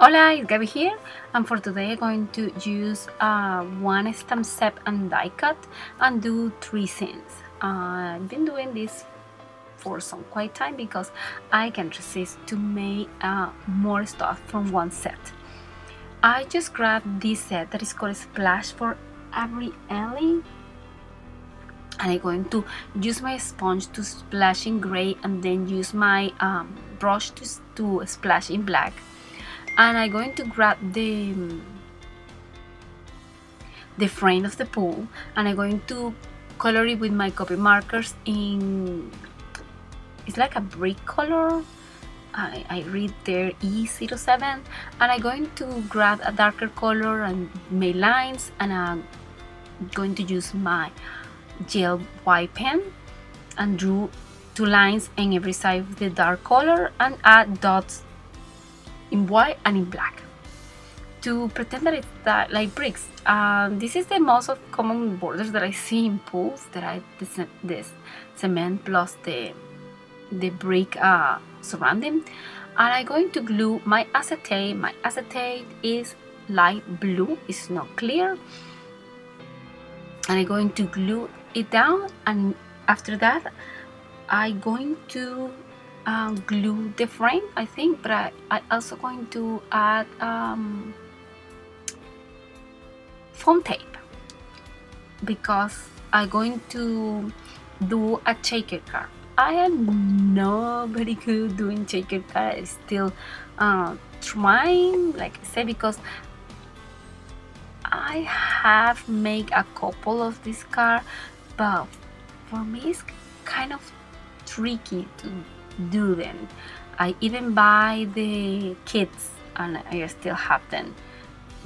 Hola, it's Gabby here, and for today I'm going to use one stamp set and die cut and do 3 scenes. I've been doing this for some quite time because I can't resist to make more stuff from one set. I just grabbed this set that is called Splash for Avery Elle, and I'm going to use my sponge to splash in gray and then use my brush to splash in black. And I'm going to grab the frame of the pool, and I'm going to color it with my copy markers in, it's like a brick color. I read there E07, and I'm going to grab a darker color and make lines, and I'm going to use my gel white pen and drew 2 lines in every side of the dark color and add dots in white and in black to pretend that it's like bricks. This is the most of common borders that I see in pools, that I this cement plus the brick surrounding. And I'm going to glue my acetate. My acetate is light blue, it's not clear, and I'm going to glue it down. And after that I'm going to glue the frame, I think, but I also going to add foam tape because I'm going to do a shaker card. I am not very good doing shaker card. I'm still trying, like I said, because I have made a couple of this card, but for me it's kind of tricky to do them. I even buy the kits and I still have them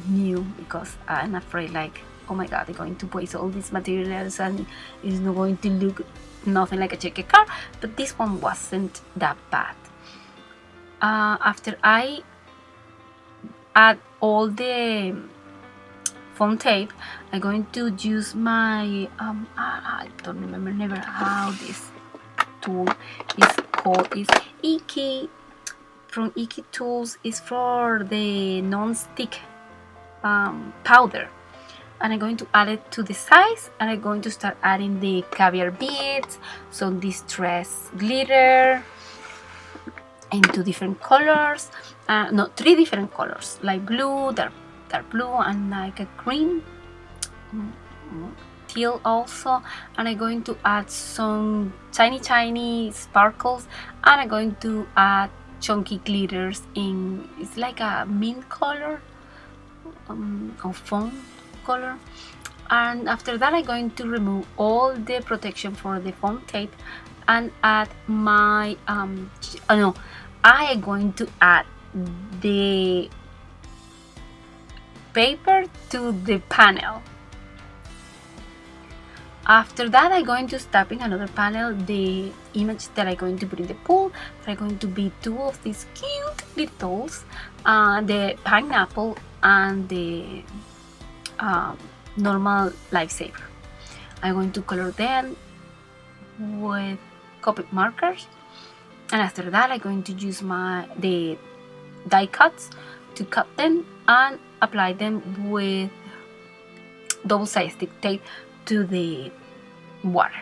new because I'm afraid, like, oh my god, they're going to waste all these materials and it's not going to look nothing like a checker card. But this one wasn't that bad. After I add all the foam tape, I'm going to use my I don't remember never how this tool is called. Is Iki from Iki Tools. Is for the non-stick powder, and I'm going to add it to the sides, and I'm going to start adding the caviar beads, some distress glitter in 2 different colors, no, 3 different colors, like blue, dark blue, and like a green, teal also. And I'm going to add some tiny sparkles, and I'm going to add chunky glitters in, it's like a mint color or foam color. And after that I'm going to remove all the protection for the foam tape and add my I am going to add the paper to the panel. After that I'm going to start in another panel the image that I'm going to put in the pool. There are going to be 2 of these cute little dolls, the pineapple and the normal lifesaver. I'm going to color them with Copic markers, and after that I'm going to use the die cuts to cut them and apply them with double-sided stick tape to the water.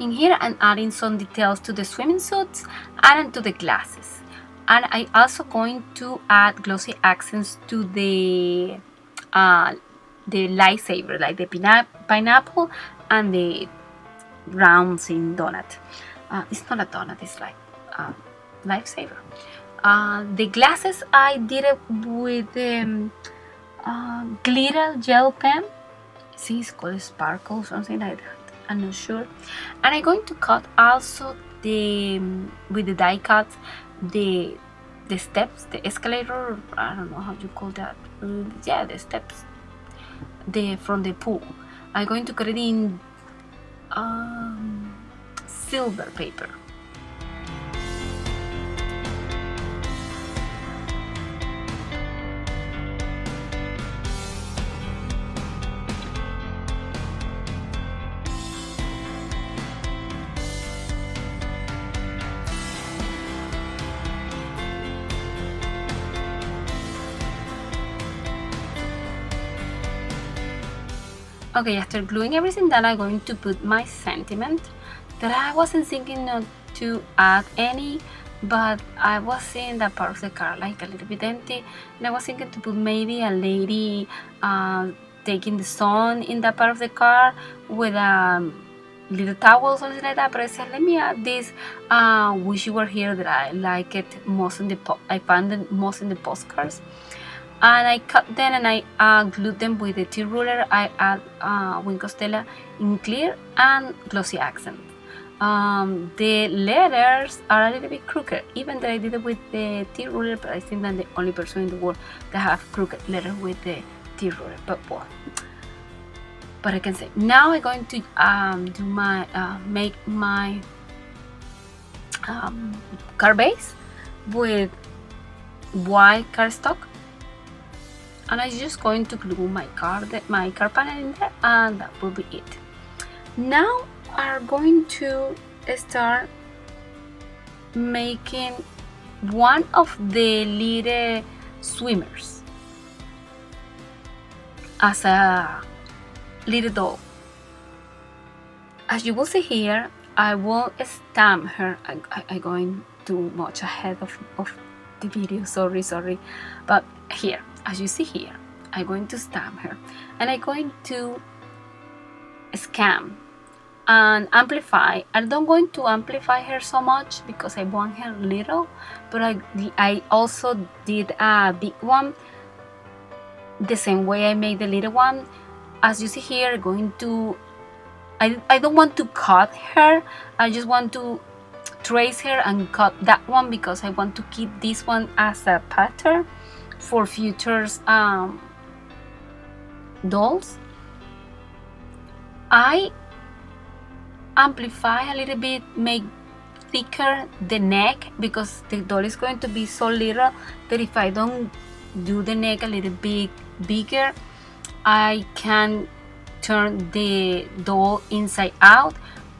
In here I'm adding some details to the swimming suits and to the glasses. And I'm also going to add glossy accents to the the lightsaber, like the pineapple and the rounds in donut. It's not a donut, it's like lifesaver. The glasses, I did it with glitter gel pen. See, it's called sparkle, something like that. I'm not sure. And I'm going to cut also with the die cut the steps, the escalator. I don't know how you call that. Yeah, the steps. From the pool. I'm going to cut it in silver paper. Okay, after gluing everything down, I'm going to put my sentiment that I wasn't thinking not to add any, but I was seeing that part of the car like a little bit empty, and I was thinking to put maybe a lady taking the sun in that part of the car with a little towel or something like that. But I said, let me add this wish you were here, that I like it most in I found it most in the postcards. And I cut them and I glued them with the tea ruler. I add Wing Costella in clear and glossy accent. The letters are a little bit crooked, even though I did it with the tea ruler, but I think I'm the only person in the world that have crooked letters with the tea ruler. But well, but I can say now I'm going to do my make my car base with white cardstock. And I'm just going to glue my car panel in there, and that will be it. Now I'm going to start making one of the little swimmers as a little doll. As you will see here, I will stamp her. I'm going too much ahead of the video, sorry, but here, as you see here, I'm going to stamp her, and I'm going to scan and amplify. I don't going to amplify her so much because I want her little, but I also did a big one the same way I made the little one. As you see here, going to I don't want to cut her, I just want to trace her and cut that one because I want to keep this one as a pattern for future dolls. I amplify a little bit, make thicker the neck, because the doll is going to be so little that if I don't do the neck a little bit bigger, I can turn the doll inside out,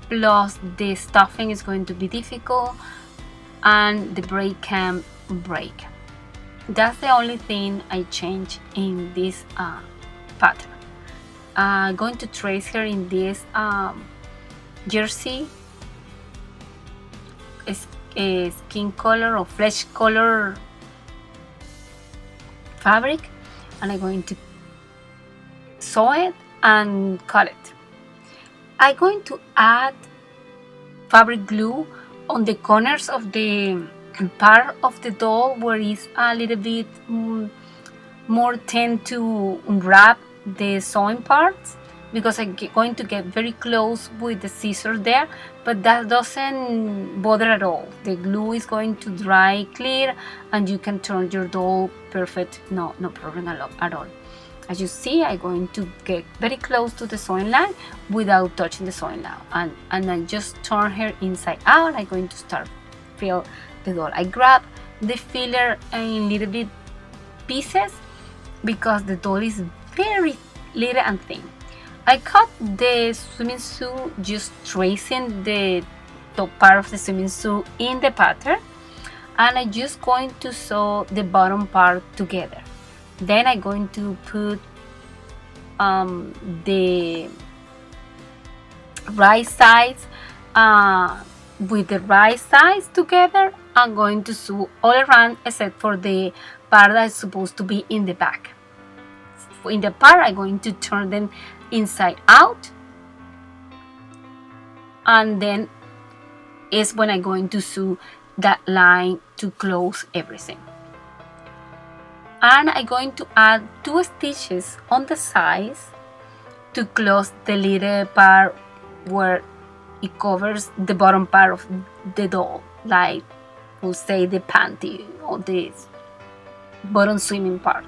plus the stuffing is going to be difficult and the braid can break. That's the only thing I change in this pattern. I'm going to trace her in this jersey skin color or flesh color fabric, and I'm going to sew it and cut it. I'm going to add fabric glue on the corners of the part of the doll where it's a little bit more tend to wrap the sewing parts, because I'm going to get very close with the scissors there, but that doesn't bother at all. The glue is going to dry clear and you can turn your doll perfect, no problem at all. As you see, I'm going to get very close to the sewing line without touching the sewing line, and I just turn her inside out. I'm going to start fill the doll. I grab the filler in little bit pieces because the doll is very little and thin. I cut the swimming suit just tracing the top part of the swimming suit in the pattern, and I'm just going to sew the bottom part together. Then I'm going to put the right sides with the right sides together. I'm going to sew all around except for the part that's supposed to be in the back. in the part I'm going to turn them inside out, and then is when I'm going to sew that line to close everything. And I'm going to add 2 stitches on the sides to close the little part where it covers the bottom part of the doll, like we'll say the panty or the bottom swimming part.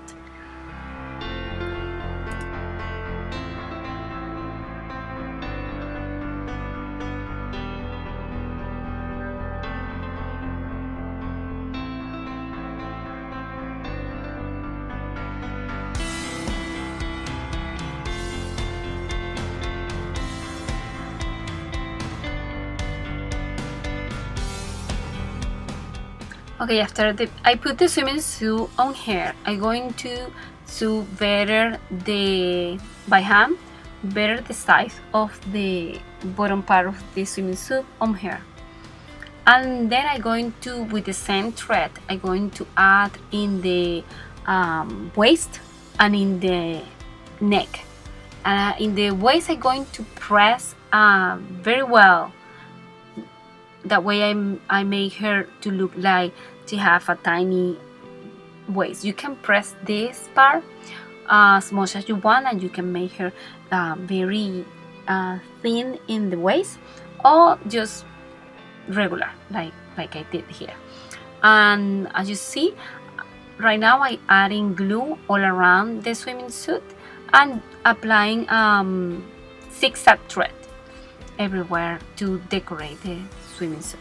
Okay, after I put the swimming suit on here, I'm going to sew better by hand, better the size of the bottom part of the swimming suit on here. And then I'm going to, with the same thread, I'm going to add in the waist and in the neck. In the waist, I'm going to press very well. That way I make her to look like she have a tiny waist. You can press this part as much as you want, and you can make her very thin in the waist, or just regular like I did here. And as you see, right now I'm adding glue all around the swimming suit and applying zigzag thread everywhere to decorate the swimming suit.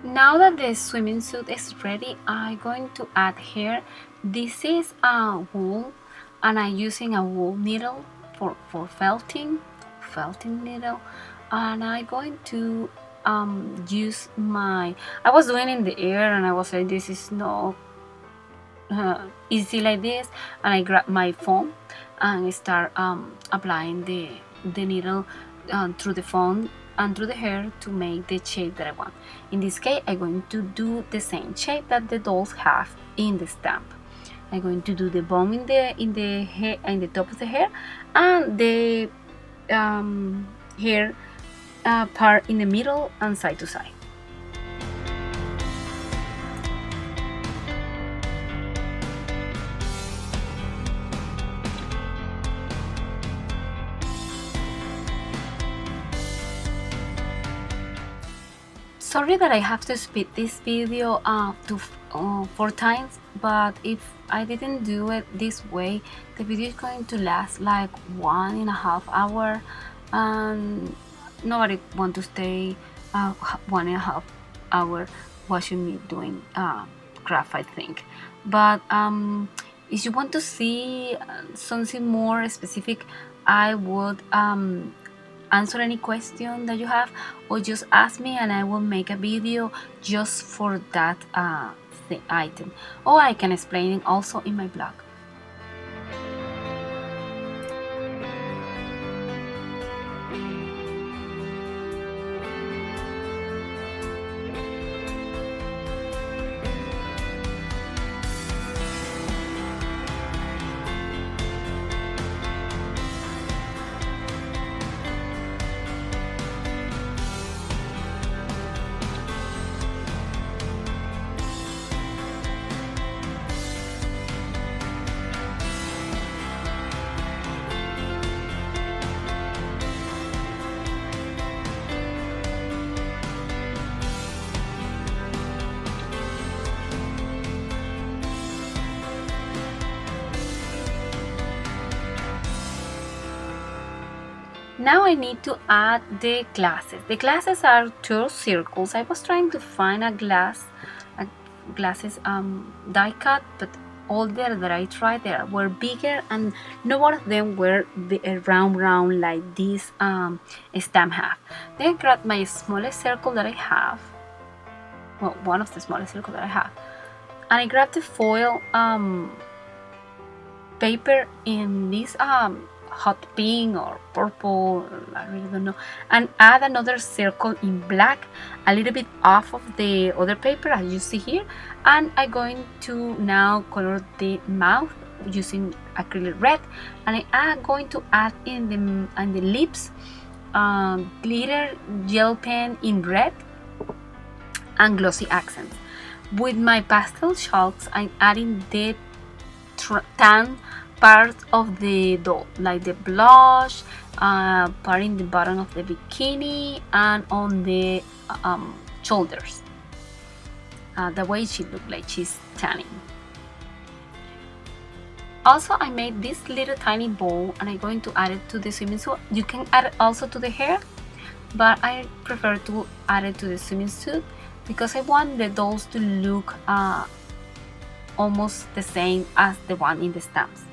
Now that the swimming suit is ready, I'm going to add here. This is a wool, and I'm using a wool needle for felting needle, and I'm going to use I was doing in the air, and I was like, this is not easy like this, and I grab my foam and start applying the needle through the foam and through the hair to make the shape that I want. In this case, I'm going to do the same shape that the dolls have in the stamp. I'm going to do the bone in the hair, in the top of the hair, and the hair part in the middle and side to side. Sorry that I have to speed this video to 4 times, but if I didn't do it this way, the video is going to last like 1.5 hours, and nobody want to stay 1.5 hours watching me doing craft, I think. But if you want to see something more specific, I would answer any question that you have, or just ask me and I will make a video just for that item, or I can explain it also in my blog. Now I need to add the glasses. The glasses are 2 circles. I was trying to find a glasses die cut, but all that I tried there were bigger, and no one of them were round like this stamp have. Then I grabbed my smallest circle that I have, well, one of the smallest circles that I have, and I grabbed the foil paper in this hot pink or purple, I really don't know, and add another circle in black, a little bit off of the other paper as you see here, and I'm going to now color the mouth using acrylic red, and I am going to add in the lips glitter gel pen in red and glossy accents. With my pastel chalks, I'm adding the tan part of the doll, like the blush, part in the bottom of the bikini, and on the shoulders. The way she looked like she's tanning. Also, I made this little tiny bow, and I'm going to add it to the swimming suit. You can add it also to the hair, but I prefer to add it to the swimming suit because I want the dolls to look almost the same as the one in the stamps.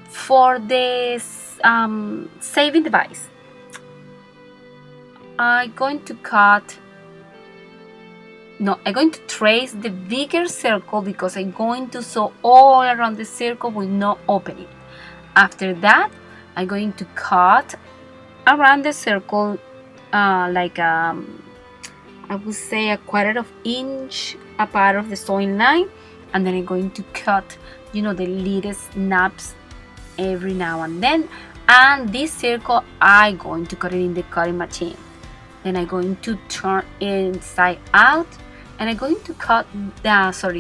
For this saving device, I'm going to trace the bigger circle because I'm going to sew all around the circle with no opening. After that, I'm going to cut around the circle like I would say a 1/4 inch apart of the sewing line, and then I'm going to cut, the little snaps every now and then. And this circle I'm going to cut it in the cutting machine. Then I'm going to turn inside out, and I'm going to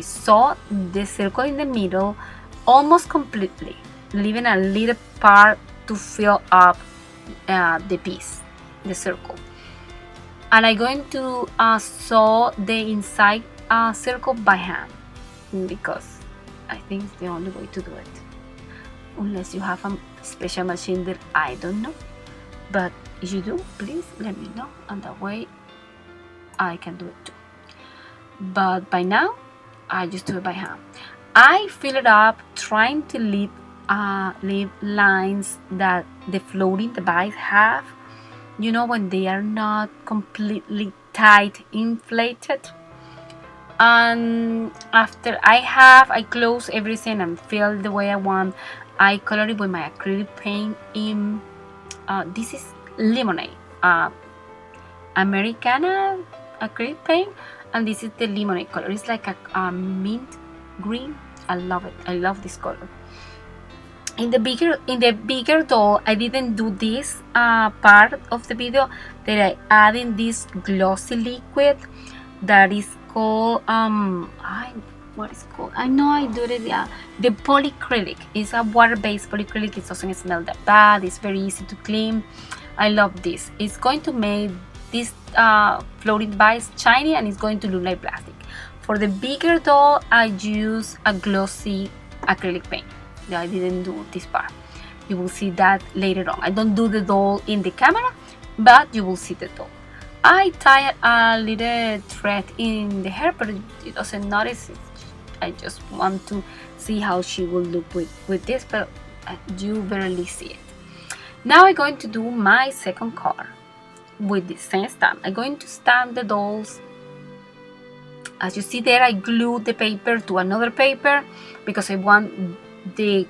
sew the circle in the middle almost completely, leaving a little part to fill up the piece, the circle. And I'm going to sew the inside circle by hand because I think it's the only way to do it, unless you have a special machine that I don't know. But if you do, please let me know, and that way I can do it too. But by now, I just do it by hand. I fill it up trying to leave lines that the floating device have, when they are not completely tight inflated. And after I close everything and fill the way I want, I color it with my acrylic paint in this is lemonade, Americana acrylic paint, and this is the lemonade color. It's like a mint green. I love it. I love this color. In the bigger doll, I didn't do this part of the video, that I add in this glossy liquid that is called what is it called? I know I do it. Yeah, the polyacrylic. It's a water-based polyacrylic. It doesn't smell that bad. It's very easy to clean. I love this. It's going to make this floating device shiny, and it's going to look like plastic. For the bigger doll, I use a glossy acrylic paint. I didn't do this part. You will see that later on. I don't do the doll in the camera, but you will see the doll. I tie a little thread in the hair, but it doesn't notice it. I just want to see how she will look with this, but you barely see it. Now I'm going to do my second card with the same stamp. I'm going to stamp the dolls. As you see there, I glued the paper to another paper because I want the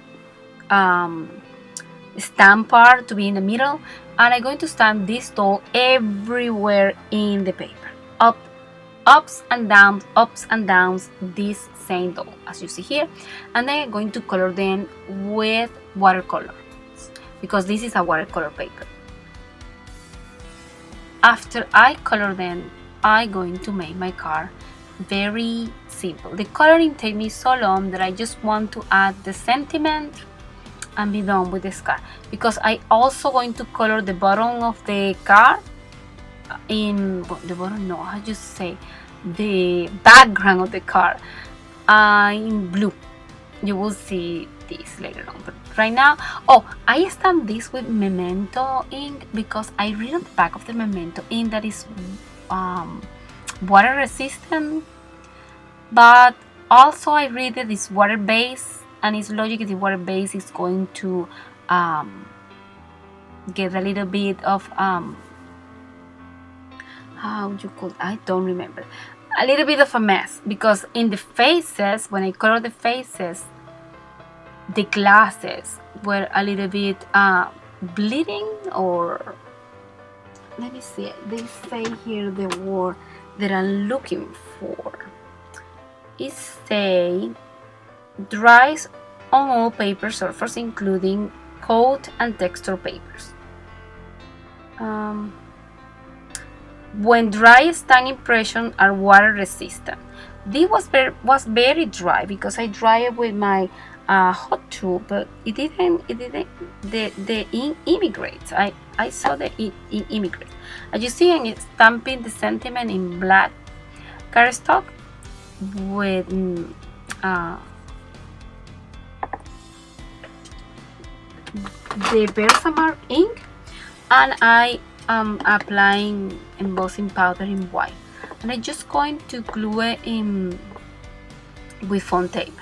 stamp part to be in the middle, and I'm going to stamp this doll everywhere in the paper, ups and downs, this same doll as you see here. And then I'm going to color them with watercolor because this is a watercolor paper. After I color them, I'm going to make my card very simple. The coloring takes me so long that I just want to add the sentiment and be done with this card, because I also going to color the bottom of the card in the bottom, no, I just say the background of the card in blue. You will see this later on, but right now, oh, I stamped this with Memento ink because I read on the back of the Memento ink that is water resistant, but also I read that it's water based, and it's logic the water base is going to get a little bit of how you call, I don't remember, a little bit of a mess, because in the faces, when I color the faces, the glasses were a little bit bleeding, or let me see, they say here the word that I'm looking for. It say dries on all paper surfaces including coat and texture papers. When dry, stain impressions are water resistant. This was very dry because I dried it with my hot tool, but it didn't the ink immigrates. I saw the ink immigrate. As you see, I'm stamping the sentiment in black cardstock with the Versamark ink, and I am applying embossing powder in white, and I'm just going to glue it in with foam tape.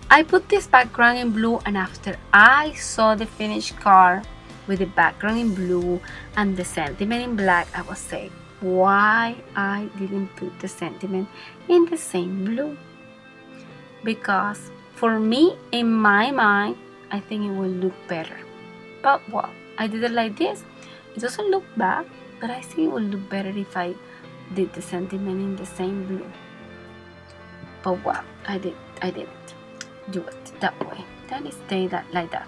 I put this background in blue, and after I saw the finished card with the background in blue and the sentiment in black, I was saying why I didn't put the sentiment in the same blue, because for me, in my mind, I think it will look better. But well, I did it like this. It doesn't look bad, but I think it will look better if I did the sentiment in the same blue. But well, I didn't do it that way. Then it stayed like that.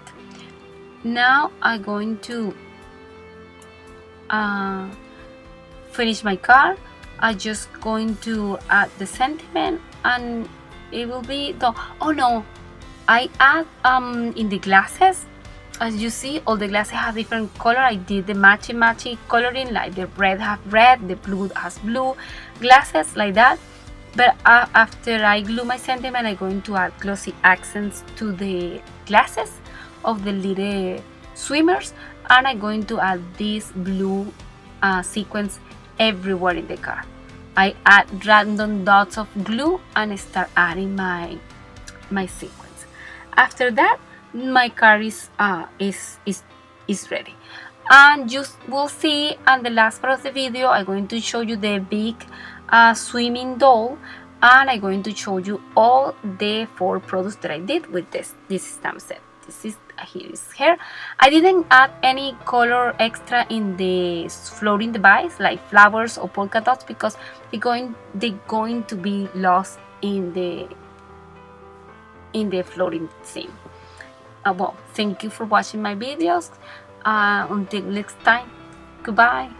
Now I'm going to finish my card. I'm just going to add the sentiment, and it will be the, oh no, I add in the glasses. As you see, all the glasses have different color. I did the matchy coloring, like the red have red, the blue has blue glasses, like that. But after I glue my sentiment, I'm going to add glossy accents to the glasses of the little swimmers, and I'm going to add this blue sequence everywhere in the card. I add random dots of glue and start adding my sequence. After that, my card is ready, and you will see on the last part of the video I'm going to show you the big swimming doll, and I'm going to show you all the 4 products that I did with this stamp set. This is here. I didn't add any color extra in the floating device like flowers or polka dots, because they're going to be lost in the floating scene. Well, thank you for watching my videos. Until next time, goodbye.